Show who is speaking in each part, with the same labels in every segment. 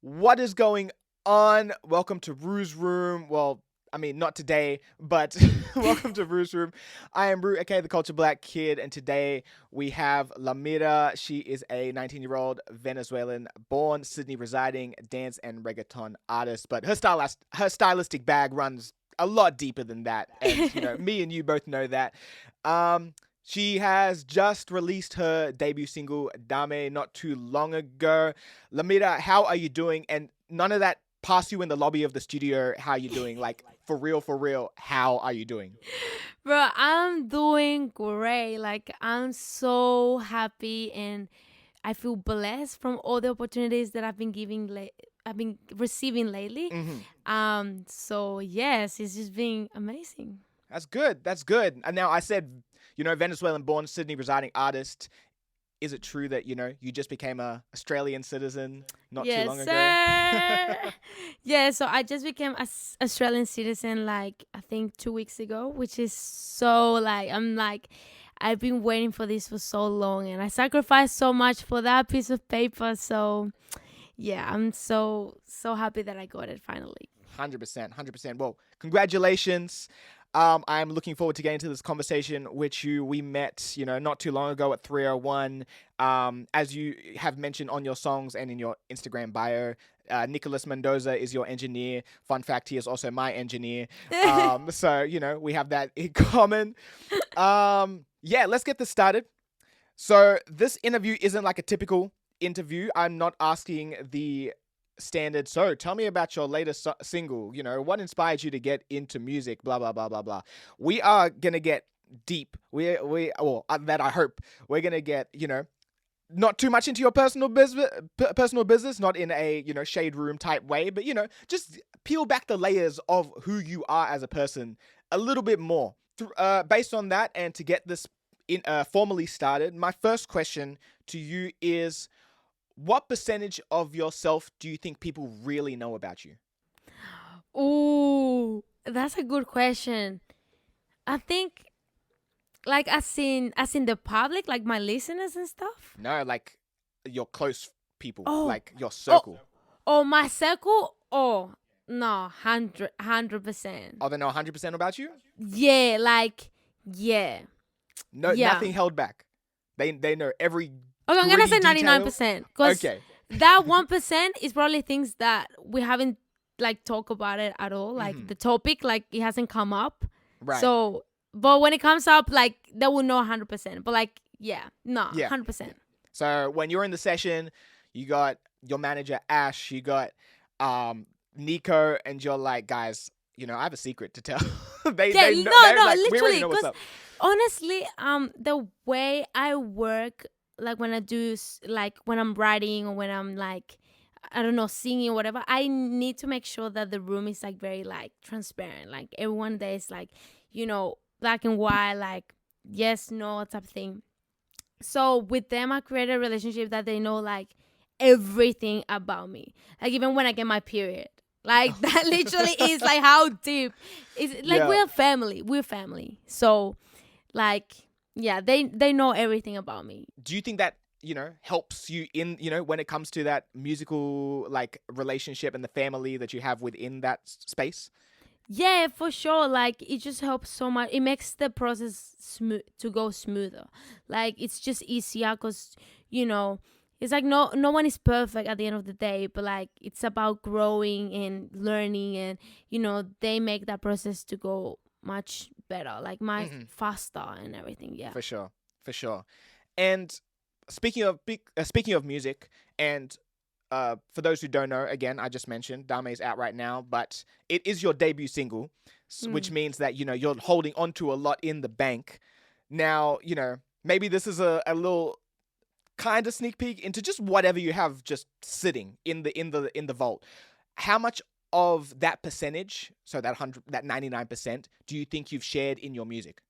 Speaker 1: What is going on? Welcome to Ruu S Room. Well, I mean, not today, but welcome to Ruu S Room. I am Ruu, aka the Culture Black Kid, and today we have Lamira. She is a 19-year-old Venezuelan, born Sydney residing dance and reggaeton artist, but her stylistic bag runs a lot deeper than that, and me and you both know that. She has just released her debut single, Dame, not too long ago. Lamira, how are you doing? And none of that pass you in the lobby of the studio. How are you doing? Like, for real, how are you doing?
Speaker 2: Bro, I'm doing great. Like, I'm so happy and I feel blessed from all the opportunities that I've been receiving lately. So yes, it's just been amazing.
Speaker 1: That's good. That's good. And now I said, Venezuelan born, Sydney residing artist. Is it true that, you just became a Australian citizen not too
Speaker 2: Yes,
Speaker 1: long ago?
Speaker 2: sir. Yeah, so I just became a Australian citizen like I think 2 weeks ago, which is so I've been waiting for this for so long and I sacrificed so much for that piece of paper. So yeah, I'm so happy that I got it finally.
Speaker 1: 100%. Well, congratulations. I'm looking forward to getting into this conversation with you. We met, not too long ago at 301. As you have mentioned on your songs and in your Instagram bio, Nicholas Mendoza is your engineer. Fun fact, he is also my engineer. So, we have that in common. Let's get this started. So this interview isn't like a typical interview. I'm not asking the standard. So tell me about your latest single. What inspired you to get into music? Blah blah blah blah blah. We are gonna get deep. That I hope we're gonna get. Not too much into your personal business, not in a shade room type way, but just peel back the layers of who you are as a person a little bit more. Based on that, and to get this formally started, my first question to you is, what percentage of yourself do you think people really know about you?
Speaker 2: Ooh, that's a good question. I think like as in the public, like my listeners and stuff.
Speaker 1: No, like your close people,
Speaker 2: Oh,
Speaker 1: like your
Speaker 2: oh,
Speaker 1: circle.
Speaker 2: oh, my circle. Oh, no, 100%.
Speaker 1: Oh, they know 100% about you?
Speaker 2: Yeah, yeah,
Speaker 1: No,
Speaker 2: yeah.
Speaker 1: nothing held back. They know every
Speaker 2: Okay, I'm gonna
Speaker 1: gritty
Speaker 2: say
Speaker 1: detail.
Speaker 2: 99% because
Speaker 1: Okay.
Speaker 2: that 1% is probably things that we haven't like talked about it at all. Like the topic, like it hasn't come up.
Speaker 1: Right.
Speaker 2: So, but when it comes up, like they will know 100%. But like, yeah, no,
Speaker 1: Yeah.
Speaker 2: 100%.
Speaker 1: So when you're in the session, you got your manager Ash, you got Nico, and you're like, guys, I have a secret to tell.
Speaker 2: Yeah,
Speaker 1: they know,
Speaker 2: no,
Speaker 1: like, we already
Speaker 2: literally,
Speaker 1: know what's
Speaker 2: because
Speaker 1: up.
Speaker 2: honestly, the way I work, like when I do, like when I'm writing or when I'm like, I don't know, singing or whatever, I need to make sure that the room is like very like transparent. Like everyone there is like, black and white, like yes, no type of thing. So with them, I create a relationship that they know like everything about me. Like even when I get my period. Like that literally is like how deep. It's like
Speaker 1: Yeah.
Speaker 2: we're family. We're family. So like yeah, they know everything about me.
Speaker 1: Do you think that helps you in when it comes to that musical like relationship and the family that you have within that space?
Speaker 2: Yeah, for sure. Like it just helps so much. It makes the process smooth to go smoother. Like it's just easier because it's like no one is perfect at the end of the day, but like it's about growing and learning, and they make that process to go much better, like much faster and everything. Yeah.
Speaker 1: For sure. And speaking of music, and for those who don't know, again, I just mentioned Dame is out right now, but it is your debut single, which means that you're holding onto a lot in the bank. Now, maybe this is a little kind of sneak peek into just whatever you have just sitting in the vault. How much of that percentage, so that 99%, do you think you've shared in your music?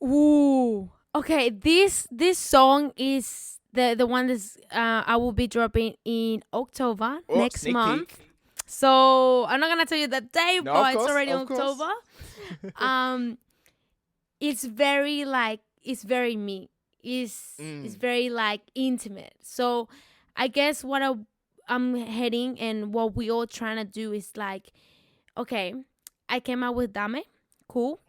Speaker 2: Ooh. Okay, this song is the one that's I will be dropping in October
Speaker 1: Oh,
Speaker 2: next
Speaker 1: sneak
Speaker 2: month.
Speaker 1: peek.
Speaker 2: So I'm not gonna tell you the date,
Speaker 1: No, of
Speaker 2: but it's
Speaker 1: course,
Speaker 2: already
Speaker 1: of course.
Speaker 2: October. um, it's very like it's very me. It's very like intimate. So I guess what I'm heading and what we all trying to do is like, okay, I came out with Dame, cool.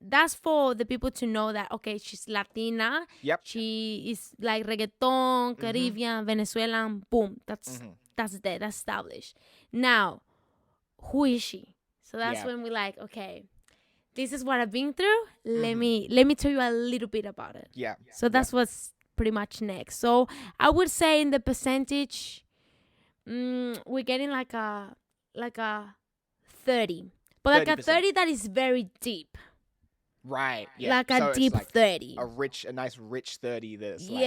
Speaker 2: That's for the people to know that okay, she's Latina.
Speaker 1: Yep.
Speaker 2: She is like reggaeton,
Speaker 1: Mm-hmm.
Speaker 2: Caribbean, Venezuelan. Boom. That's
Speaker 1: Mm-hmm.
Speaker 2: that's there. That's established. Now, who is she? So that's
Speaker 1: Yeah.
Speaker 2: when we're like, okay, this is what I've been through.
Speaker 1: Mm-hmm.
Speaker 2: Let me tell you a little bit about it.
Speaker 1: Yeah.
Speaker 2: So that's what's pretty much next. So I would say in the percentage, we're getting like a 30, but like a
Speaker 1: 30%.
Speaker 2: 30 that is very deep.
Speaker 1: Right. Yeah.
Speaker 2: Like
Speaker 1: so
Speaker 2: a deep
Speaker 1: it's like
Speaker 2: 30.
Speaker 1: a nice rich 30 that's like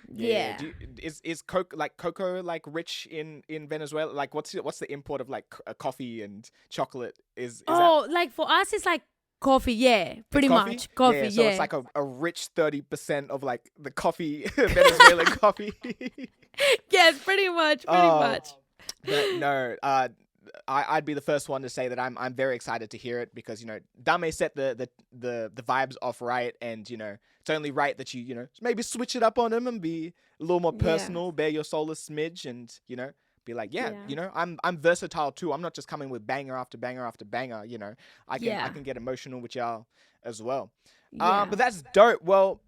Speaker 2: Yeah.
Speaker 1: is cocoa like rich in Venezuela? Like what's the import of like coffee and chocolate is that
Speaker 2: Like for us it's like coffee, yeah. Pretty
Speaker 1: coffee?
Speaker 2: much. Coffee, yeah.
Speaker 1: So it's like a rich 30% of like the coffee Venezuelan coffee.
Speaker 2: Yes, pretty much.
Speaker 1: But no, I'd be the first one to say that I'm very excited to hear it because Dame set the vibes off right, and it's only right that you maybe switch it up on him and be a little more personal, bare your soul a smidge, and be like I'm versatile too. I'm not just coming with banger after banger after banger. I can get emotional with y'all as well. But that's dope. Well,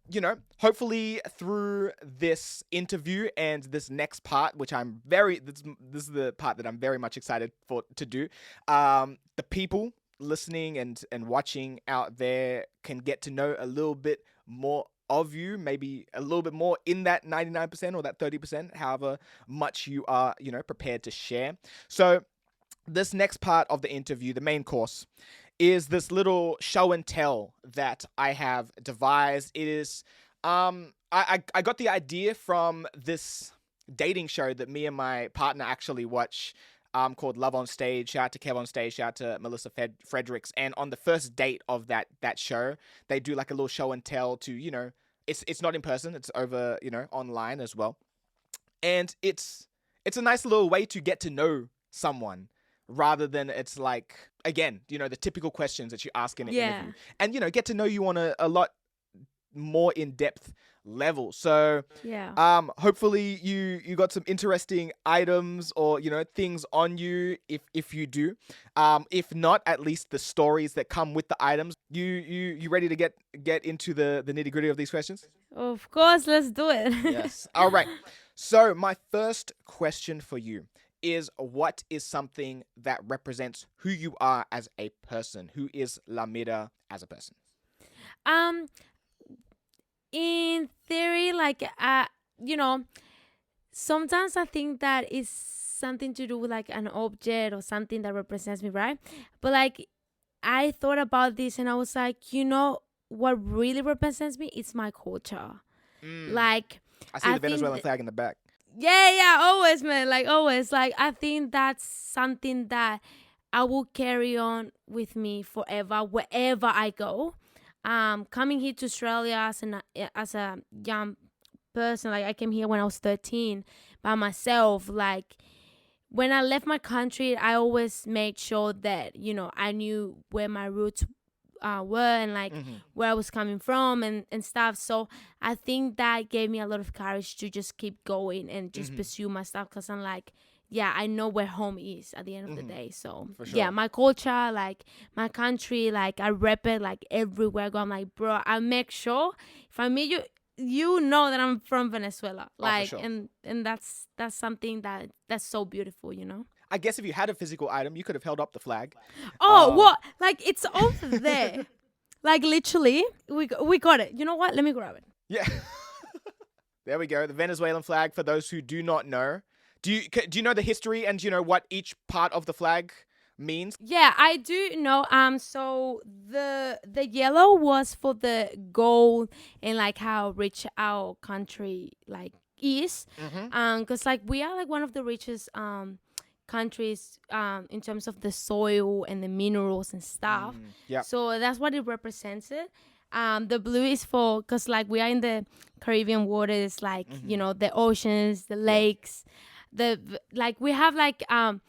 Speaker 1: hopefully through this interview and this next part, which this is the part that I'm very much excited to do. The people listening and watching out there can get to know a little bit more of you, maybe a little bit more in that 99% or that 30%, however much you are, prepared to share. So this next part of the interview, the main course, is this little show and tell that I have devised. It is, I got the idea from this dating show that me and my partner actually watch, called Love on Stage. Shout out to Kev on Stage. Shout out to Melissa Fredericks. And on the first date of that show, they do like a little show and tell to, it's not in person. It's over, online as well. And it's a nice little way to get to know someone, rather than it's like, again, the typical questions that you ask in an interview, and get to know you on a lot more in-depth level. So hopefully you got some interesting items or things on you if you do. If not, at least the stories that come with the items. You ready to get into the nitty-gritty of these questions?
Speaker 2: Of course, let's do it.
Speaker 1: Yes. All right. So my first question for you is, what is something that represents who you are as a person? Who is Lamira as a person?
Speaker 2: In theory, like sometimes I think that is something to do with like an object or something that represents me, right? But like I thought about this and I was like, what really represents me is my culture. Like
Speaker 1: I see the Venezuelan flag in the back.
Speaker 2: Yeah, always, man. Like always. Like I think that's something that I will carry on with me forever, wherever I go. Coming here to Australia as a young person, like I came here when I was 13 by myself. Like when I left my country, I always made sure that I knew where my roots were and like where I was coming from and stuff. So I think that gave me a lot of courage to just keep going and just pursue my stuff, because I'm like, I know where home is at the end of the day. So sure. My culture, like my country, like I rep it like everywhere I go. I'm like, bro, I make sure if I meet you, you know that I'm from Venezuela. Like
Speaker 1: sure.
Speaker 2: and that's something that's so beautiful,
Speaker 1: I guess if you had a physical item, you could have held up the flag.
Speaker 2: What? Like it's over there. Like literally, we got it. You know what? Let me grab it.
Speaker 1: Yeah. There we go. The Venezuelan flag, for those who do not know. Do you know the history and what each part of the flag means?
Speaker 2: Yeah, I do know. So the yellow was for the gold and like how rich our country like is. Because like we are like one of the richest countries in terms of the soil and the minerals and stuff. So that's what it represents. The blue is for, because like we are in the Caribbean waters, like the oceans, the lakes, we have like I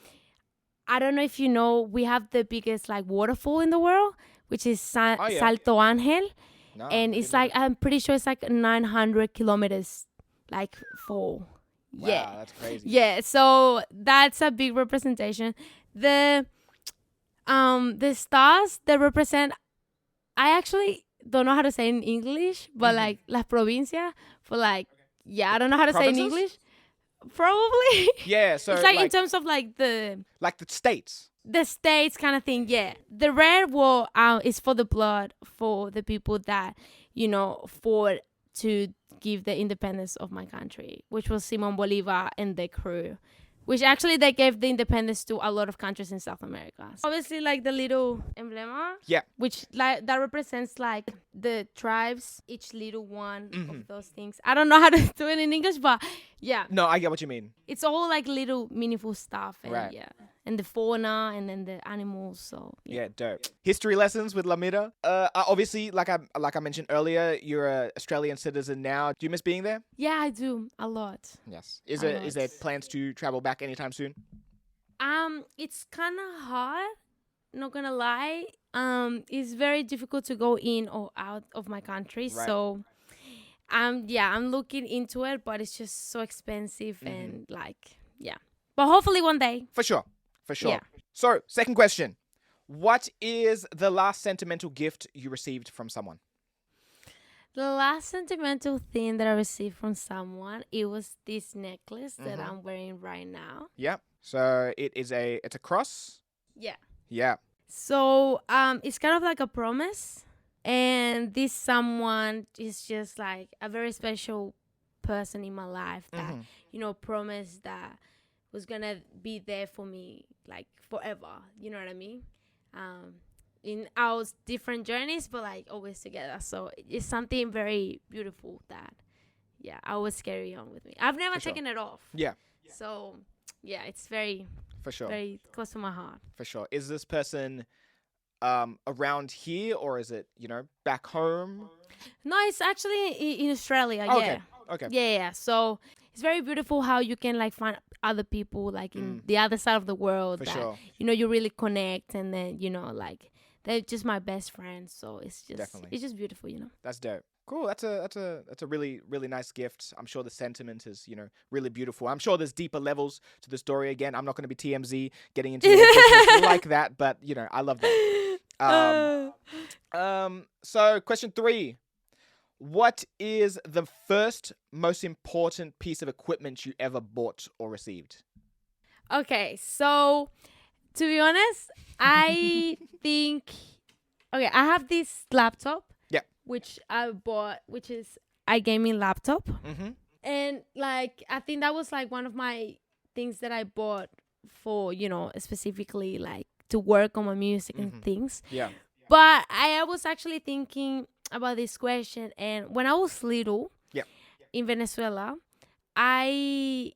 Speaker 2: don't know if you know, we have the biggest like waterfall in the world, which is Salto Angel. No, and it's like, I'm pretty sure it's like 900 kilometers like for Yeah.
Speaker 1: Wow, that's crazy.
Speaker 2: Yeah, so that's a big representation. The stars that represent, I actually don't know how to say in English, but like las provincias for like, yeah, I don't know how to say in
Speaker 1: Provinces?
Speaker 2: English. Probably.
Speaker 1: Yeah, so
Speaker 2: It's like in terms of like the
Speaker 1: states.
Speaker 2: states kind of thing. Yeah, the red war is for the blood for the people that fought to give the independence of my country, which was Simon Bolivar and the crew, which actually they gave the independence to a lot of countries in South America. So obviously, like the little emblema,
Speaker 1: Yeah.
Speaker 2: which like that represents like the tribes, each little one of those things. I don't know how to do it in English, but yeah,
Speaker 1: No, I get what you mean.
Speaker 2: it's all like little meaningful stuff, and
Speaker 1: Right.
Speaker 2: yeah, and the fauna and then the animals. So
Speaker 1: Yeah, dope. History lessons with Lamira. Obviously, like I mentioned earlier, you're a Australian citizen now. Do you miss being there?
Speaker 2: yeah, I do a lot.
Speaker 1: Yes. Is
Speaker 2: A lot.
Speaker 1: there plans to travel back anytime soon?
Speaker 2: It's kind of hard. Not gonna lie. It's very difficult to go in or out of my country.
Speaker 1: Right.
Speaker 2: So, yeah, I'm looking into it, but it's just so expensive and like, yeah. But hopefully one day.
Speaker 1: For sure. For sure.
Speaker 2: Yeah.
Speaker 1: So, second question. What is the last sentimental gift you received from someone?
Speaker 2: The last sentimental thing that I received from someone, it was this necklace that I'm wearing right now.
Speaker 1: Yeah. So it's a cross.
Speaker 2: Yeah.
Speaker 1: Yeah.
Speaker 2: So it's kind of like a promise, and this someone is just like a very special person in my life that promised that was gonna be there for me like forever. You know what I mean? In our different journeys, but like always together. So it's something very beautiful that I always carry on with me. I've never taken it off.
Speaker 1: Yeah.
Speaker 2: So yeah, it's very
Speaker 1: For sure.
Speaker 2: very close to my heart.
Speaker 1: For sure. Is this person around here, or is it, back home?
Speaker 2: No, it's actually in Australia.
Speaker 1: Oh,
Speaker 2: Yeah.
Speaker 1: Okay.
Speaker 2: Yeah. So it's very beautiful how you can like find other people like in the other side of the world
Speaker 1: For
Speaker 2: that
Speaker 1: sure.
Speaker 2: you really connect, and then like they're just my best friends. So it's just
Speaker 1: Definitely.
Speaker 2: it's just beautiful.
Speaker 1: That's dope. Cool. That's a really, really nice gift. I'm sure the sentiment is, really beautiful. I'm sure there's deeper levels to the story. Again, I'm not going to be TMZ getting into your business like that, but I love that. So question 3. What is the first most important piece of equipment you ever bought or received?
Speaker 2: Okay, so to be honest, I think I have this laptop.
Speaker 1: Yeah.
Speaker 2: Which I bought, which is a gaming laptop.
Speaker 1: Mm-hmm.
Speaker 2: And like I think that was like one of my things that I bought for, specifically like to work on my music and things.
Speaker 1: Yeah.
Speaker 2: But I was actually thinking about this question, and when I was little, in Venezuela, I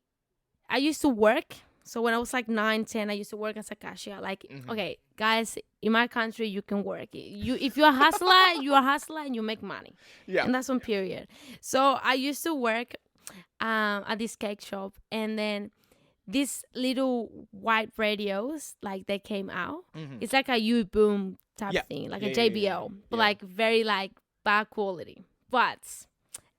Speaker 2: used to work. So when I was like 9, 10, I used to work as a cashier. Like, okay, guys, in my country, you can work. If you're a hustler, you're a hustler and you make money.
Speaker 1: Yeah.
Speaker 2: And that's one period. So I used to work at this cake shop, and then these little white radios, like they came out. It's like a U-boom type thing, like a JBL, but like very like bad quality. But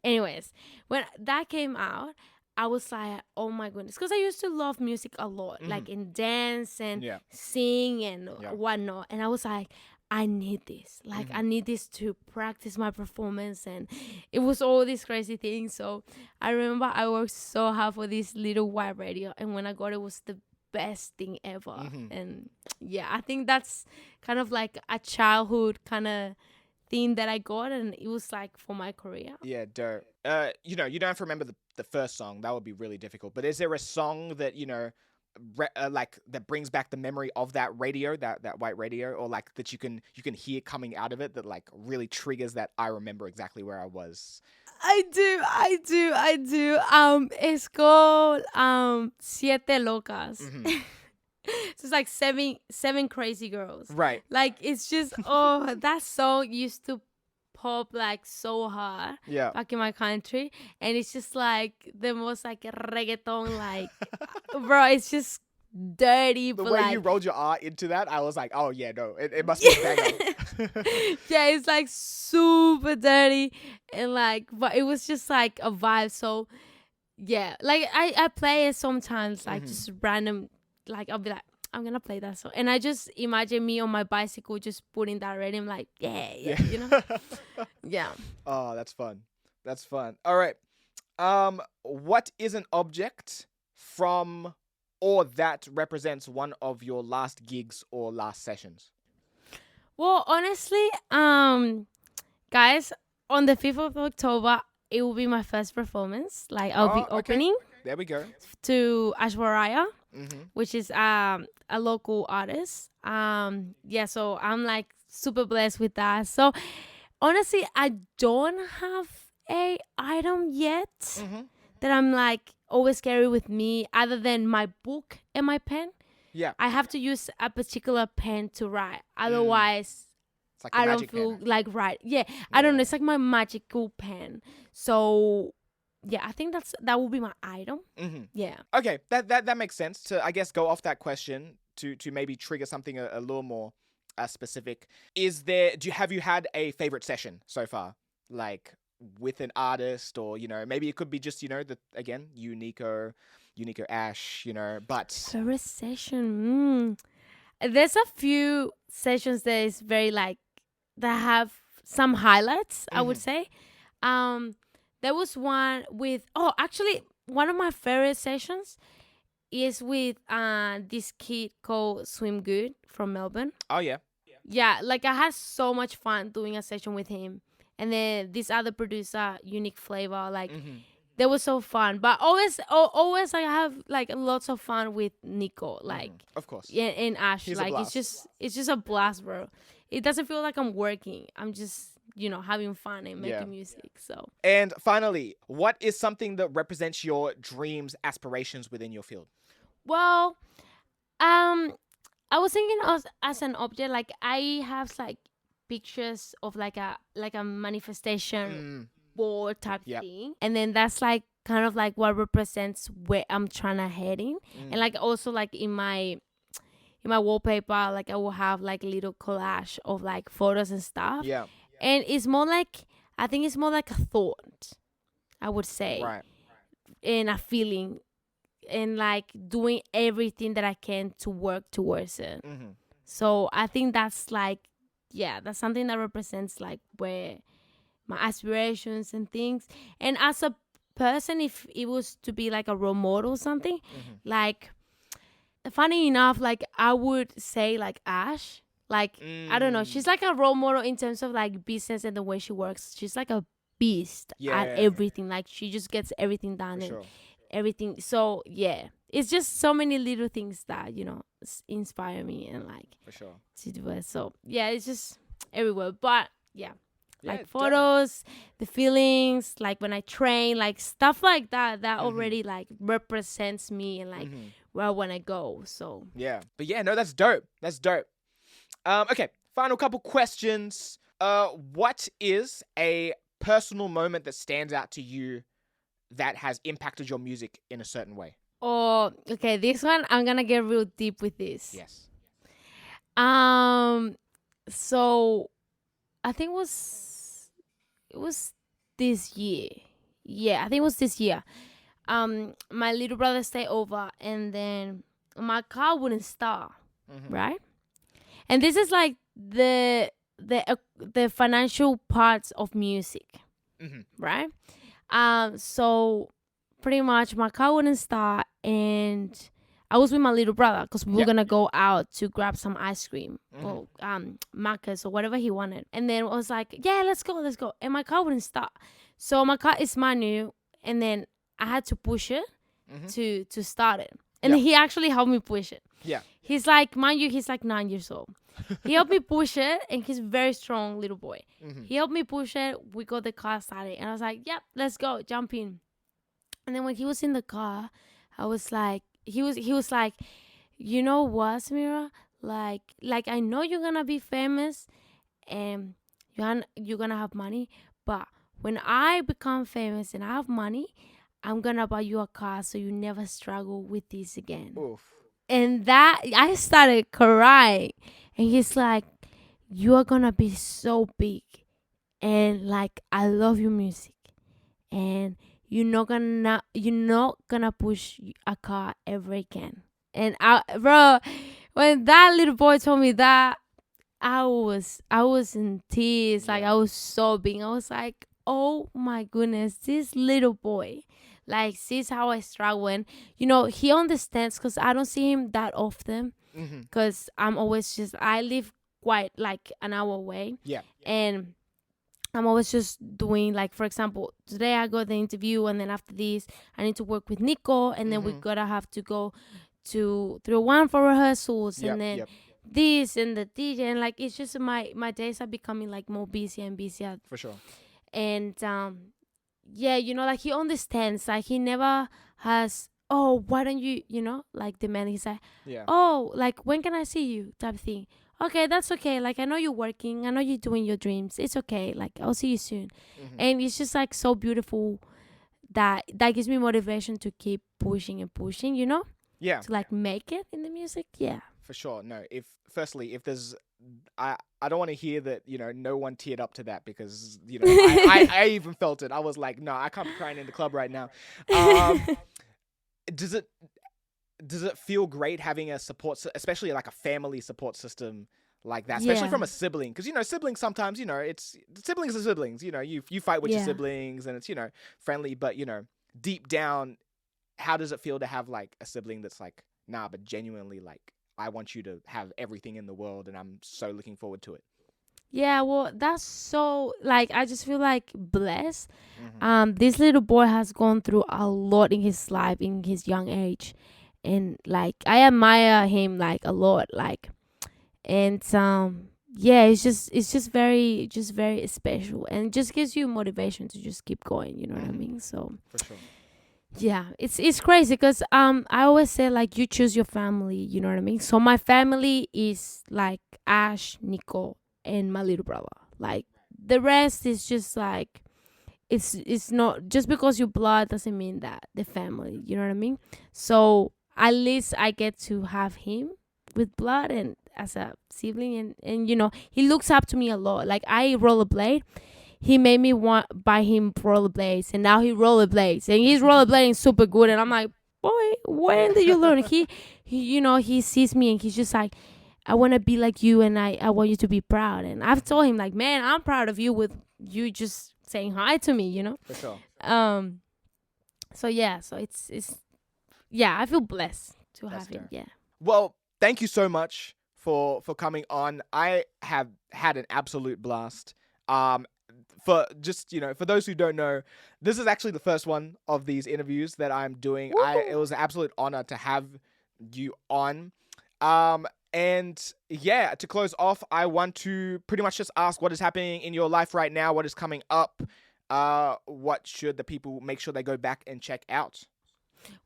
Speaker 2: anyways, when that came out, I was like, oh my goodness, because I used to love music a lot, like in dance and sing and whatnot. And I was like, I need this. Like, I need this to practice my performance. And it was all these crazy things. So I remember I worked so hard for this little white radio. And when I got it, it was the best thing ever. And yeah, I think that's kind of like a childhood kind of thing that I got, and it was like for my career.
Speaker 1: Yeah, dope. You don't have to remember the first song. That would be really difficult. But is there a song that like that brings back the memory of that radio, that white radio, or like that you can hear coming out of it that like really triggers that I remember exactly where I was?
Speaker 2: I do. It's called Siete Locas. So it's like seven crazy girls.
Speaker 1: Right.
Speaker 2: Like it's just that song used to pop like so hard back in my country, and it's just like the most like reggaeton like bro, it's just dirty.
Speaker 1: The
Speaker 2: but
Speaker 1: way
Speaker 2: like,
Speaker 1: you rolled your R into that, I was like, oh yeah, no, it must be a banger.
Speaker 2: yeah, it's like super dirty, and like, but it was just like a vibe. So Yeah, like I play it sometimes, like
Speaker 1: Mm-hmm.
Speaker 2: just random. Like I'll be like, I'm gonna play that song, and I just imagine me on my bicycle just putting that rhythm, like yeah, yeah,
Speaker 1: Yeah.
Speaker 2: you know, yeah.
Speaker 1: Oh, that's fun. That's fun. All right. What is an object from or that represents one of your last gigs or last sessions?
Speaker 2: Well, honestly, guys, on the 5th of October, it will be my first performance. Like I'll be
Speaker 1: Oh, okay.
Speaker 2: opening
Speaker 1: There we go.
Speaker 2: to Ashwaraya,
Speaker 1: Mm-hmm.
Speaker 2: which is a local artist. Yeah, so I'm like super blessed with that. So honestly, I don't have a item yet
Speaker 1: Mm-hmm.
Speaker 2: that I'm like always carry with me other than my book and my pen.
Speaker 1: Yeah.
Speaker 2: I have to use a particular pen to write.
Speaker 1: Mm.
Speaker 2: Otherwise,
Speaker 1: It's like your
Speaker 2: I don't
Speaker 1: magic pen.
Speaker 2: feel like right. Yeah, I don't know.
Speaker 1: Yeah.
Speaker 2: It's like my magical pen. So yeah, I think that will be my item.
Speaker 1: Mm-hmm.
Speaker 2: Yeah.
Speaker 1: Okay, that makes sense. To I guess go off that question to maybe trigger something a little more specific. Is there? Have you had a favorite session so far? Like with an artist, or maybe it could be just the again Unico Ash, but
Speaker 2: Favorite session. There's a few sessions that is very like that have some highlights. I would
Speaker 1: mm-hmm.
Speaker 2: say. Um, there was one with actually one of my favorite sessions is with this kid called Swim Good from Melbourne.
Speaker 1: Oh yeah,
Speaker 2: Yeah, like I had so much fun doing a session with him. And then this other producer, Unique Flavor, like
Speaker 1: mm-hmm.
Speaker 2: they were so fun. But always I have like lots of fun with Nico,
Speaker 1: Mm-hmm.
Speaker 2: like
Speaker 1: Of course,
Speaker 2: yeah, and Ash.
Speaker 1: he's a
Speaker 2: Like
Speaker 1: blast.
Speaker 2: it's just a blast, bro. It doesn't feel like I'm working. I'm just having fun and
Speaker 1: Yeah.
Speaker 2: making music. So
Speaker 1: And finally, what is something that represents your dreams, aspirations within your field?
Speaker 2: well, I was thinking as an object, like I have like pictures of like a manifestation
Speaker 1: Mm,
Speaker 2: board type
Speaker 1: yep.
Speaker 2: thing, and then that's like kind of like what represents where I'm trying to heading,
Speaker 1: Mm,
Speaker 2: and like also like in my wallpaper, like I will have like a little collage of like photos and stuff,
Speaker 1: yeah.
Speaker 2: and it's more like I think it's more like a thought, I would say,
Speaker 1: Right.
Speaker 2: and a feeling and like doing everything that I can to work towards it.
Speaker 1: Mm-hmm.
Speaker 2: So I think that's like, yeah, that's something that represents like where my aspirations and things. And as a person, if it was to be like a role model or something,
Speaker 1: Mm-hmm.
Speaker 2: like funny enough, like I would say like Ash. Like I don't know, she's like a role model in terms of like business and the way she works. She's like a beast at
Speaker 1: Yeah,
Speaker 2: everything. Like she just gets everything done
Speaker 1: for
Speaker 2: and
Speaker 1: sure.
Speaker 2: everything. So yeah, it's just so many little things that inspire me and like
Speaker 1: For sure.
Speaker 2: to do it. So yeah, it's just everywhere. But yeah,
Speaker 1: Yeah,
Speaker 2: like
Speaker 1: dope.
Speaker 2: photos, the feelings, like when I train, like stuff like that. That
Speaker 1: Mhm.
Speaker 2: already like represents me and like
Speaker 1: Mhm.
Speaker 2: where I wanna go. So
Speaker 1: Yeah. But yeah, no, that's dope. That's dope. Okay, final couple questions. What is a personal moment that stands out to you that has impacted your music in a certain way?
Speaker 2: oh, okay, this one I'm gonna get real deep with this.
Speaker 1: Yes.
Speaker 2: So I think it was this year. Yeah, I think it was this year. My little brother stayed over, and then my car wouldn't start,
Speaker 1: Mm-hmm.
Speaker 2: right? And this is like the financial parts of music,
Speaker 1: Mm-hmm.
Speaker 2: right? So pretty much my car wouldn't start, and I was with my little brother because we were
Speaker 1: Yep.
Speaker 2: gonna go out to grab some ice cream
Speaker 1: Mhm.
Speaker 2: or Macca's or whatever he wanted. And then I was like, yeah, let's go. And my car wouldn't start. So my car is manual, and then I had to push it
Speaker 1: Mhm.
Speaker 2: to start it. And
Speaker 1: Yeah.
Speaker 2: he actually helped me push it.
Speaker 1: Yeah.
Speaker 2: He's like, mind you, he's like 9 years old. He helped me push it, and he's a very strong little boy.
Speaker 1: Mhm.
Speaker 2: He helped me push it. We got the car started, and I was like, yep, let's go, jump in. And then when he was in the car, I was like, he was like, you know what, Samira? Like I know you're gonna be famous, and you're gonna have money, but when I become famous and I have money, I'm gonna buy you a car so you never struggle with this again.
Speaker 1: Oof.
Speaker 2: And that I started crying, and he's like, you are gonna be so big, and like I love your music, and you're not gonna push a car ever again. And bro, when that little boy told me that, I was in tears. Like,
Speaker 1: Yeah.
Speaker 2: I was sobbing. I was like, oh my goodness, this little boy, like, sees how I struggle. And he understands, because I don't see him that often,
Speaker 1: Mm-hmm.
Speaker 2: because I live quite like an hour away.
Speaker 1: Yeah.
Speaker 2: And I'm always just doing, like, for example, today I got the interview, and then after this I need to work with Nico, and then we
Speaker 1: Mm-hmm.
Speaker 2: gotta have to go to 301 for rehearsals, and
Speaker 1: Yep.
Speaker 2: then
Speaker 1: Yep.
Speaker 2: this and the DJ, and like, it's just my days are becoming like more busy and busier.
Speaker 1: For sure.
Speaker 2: And yeah, like, he understands. Like, he never has, oh, why don't you, like, demand. He's like,
Speaker 1: Yeah.
Speaker 2: oh, like, when can I see you, type of thing. Okay, that's okay. Like, I know you're working, I know you're doing your dreams, it's okay, like, I'll see you soon.
Speaker 1: Mm-hmm.
Speaker 2: And it's just like so beautiful, that gives me motivation to keep pushing and pushing,
Speaker 1: Yeah.
Speaker 2: to like make it in the music. Yeah.
Speaker 1: For sure. No, if there's, I don't want to hear that, no one teared up to that, because, I even felt it. I was like, no, I can't be crying in the club right now. Um, does it feel great having a especially like a family support system like that, especially
Speaker 2: Yeah.
Speaker 1: from a sibling? Because, siblings sometimes, it's siblings are siblings. You fight with your
Speaker 2: Yeah.
Speaker 1: siblings, and it's, friendly, but, deep down, how does it feel to have like a sibling that's like, nah, but genuinely, like, I want you to have everything in the world, and I'm so looking forward to it.
Speaker 2: Yeah, well, that's so, like, I just feel like blessed.
Speaker 1: Mm-hmm.
Speaker 2: This little boy has gone through a lot in his life, in his young age, and like, I admire him like a lot, like. And yeah, it's just very special, and just gives you motivation to just keep going, you know what I
Speaker 1: Mm-hmm.
Speaker 2: mean? So
Speaker 1: For sure.
Speaker 2: yeah, it's crazy, because I always say, like, you choose your family, you know what I mean? So my family is like Ash, Nico, and my little brother. Like, the rest is just like, it's not just because you blood doesn't mean that the family, you know what I mean? So at least I get to have him with blood, and as a sibling, and he looks up to me a lot. Like, I rollerblade, he made me want buy him rollerblades, and now he rollerblades, and he's rollerblading super good. And I'm like, boy, when did you learn? He sees me, and he's just like, I want to be like you, and I want you to be proud. And I've told him, like, man, I'm proud of you, with you just saying hi to me.
Speaker 1: For sure.
Speaker 2: So yeah, so it's yeah, I feel blessed to
Speaker 1: That's
Speaker 2: have him.
Speaker 1: dope.
Speaker 2: Yeah.
Speaker 1: Well, thank you so much for coming on. I have had an absolute blast. For just, for those who don't know, this is actually the first one of these interviews that I'm doing. It was an absolute honor to have you on. And yeah, to close off, I want to pretty much just ask what is happening in your life right now, what is coming up, what should the people make sure they go back and check out?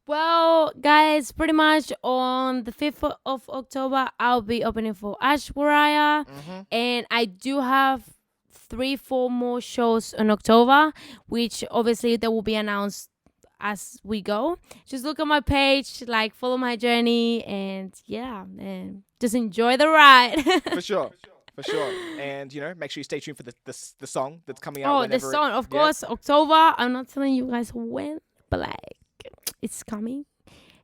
Speaker 2: Well, guys, pretty much on the 5th of October, I'll be opening for Ashwaraya.
Speaker 1: Mm-hmm.
Speaker 2: And I do have 3-4 more shows in October, which obviously they will be announced as we go. Just look at my page, like, follow my journey, and yeah, and just enjoy the ride.
Speaker 1: For sure. For sure. And, make sure you stay tuned for the song that's coming out.
Speaker 2: Oh, the
Speaker 1: whenever
Speaker 2: song, of course, October. I'm not telling you guys when, but like, it's coming.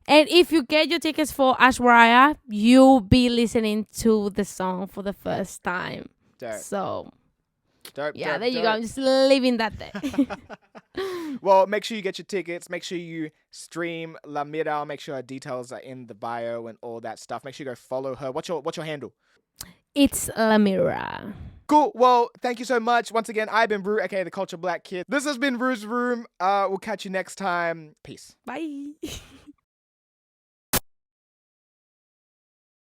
Speaker 2: And if you get your tickets for Ashwaraya, you'll be listening to the song for the first time.
Speaker 1: Dope.
Speaker 2: So
Speaker 1: Dope,
Speaker 2: yeah,
Speaker 1: dope,
Speaker 2: there you
Speaker 1: dope.
Speaker 2: go. I'm just leaving that there.
Speaker 1: Well, make sure you get your tickets. Make sure you stream Lamira. Make sure her details are in the bio and all that stuff. Make sure you go follow her. What's your handle?
Speaker 2: It's Lamira.
Speaker 1: Cool. Well, thank you so much. Once again, I've been Ruu, aka the Culture Black Kid. This has been Ruu's Room. We'll catch you next time. Peace.
Speaker 2: Bye.